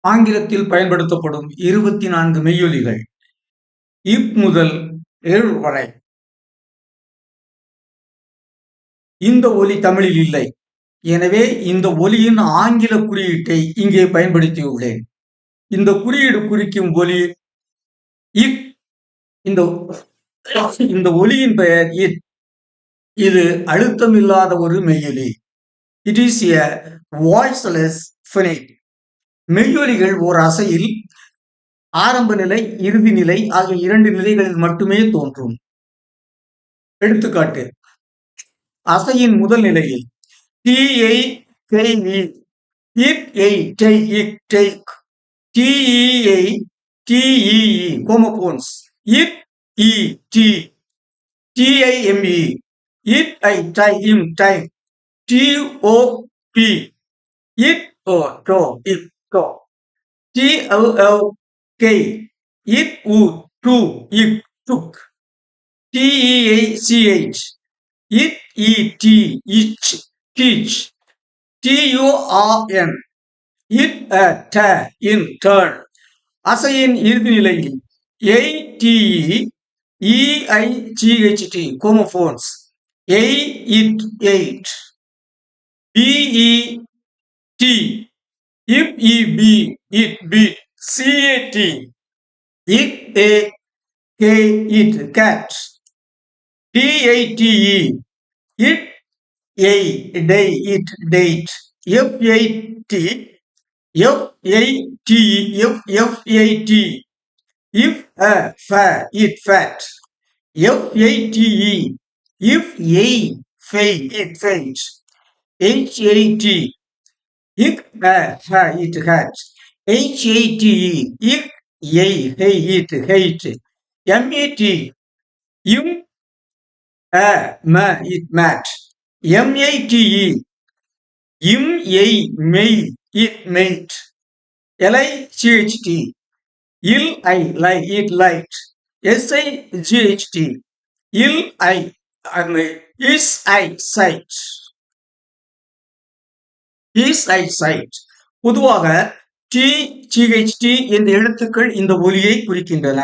ஆங்கிலத்தில் பயன்படுத்தப்படும் 24 மெய்யொலிகள் இப் முதல் எழ் வரை. இந்த ஒலி தமிழில் இல்லை. எனவே இந்த ஒலியின் ஆங்கில குறியீட்டை இங்கே பயன்படுத்தியுள்ளேன். இந்த குறியீடு குறிக்கும் ஒலி இக். இந்த ஒலியின் பெயர் இட். இது அழுத்தமில்லாத ஒரு மெய்யொலி. It is a voiceless phonate. மெய்யொலிகள் ஓர் அசையில் ஆரம்ப நிலை, இறுதி நிலை ஆகிய 2 நிலைகளில் மட்டுமே தோன்றும். எடுத்துக்காட்டு: அசையின் முதல் நிலையில் ஹோமோபோன்ஸ் இட் இ டி டிஐஎம்இ இட் ஐ டை இம் டைம் டிஓபி இட் ஓ டோ இட் டோ டிஎல்எல்கே இட் உ டு it took TEACH it ET each teach TURN it a ta in turn. அசையின் இறுதி நிலையில் ATE EIGHT homophones it eight BET if EB it beat CAT it a K it cat DATE it a day it date FAT FAT if a fa it fat FATE if a fay it fate HAT if a ha it hat HATE if a hey it hate MET im a ma it mat MATE im a may it mate LIGHT il I lie it light SIGHT il I is I sight is I sight. பொதுவாக TGHT என்ற எழுத்துக்கள் இந்த ஒலியை குறிக்கின்றன.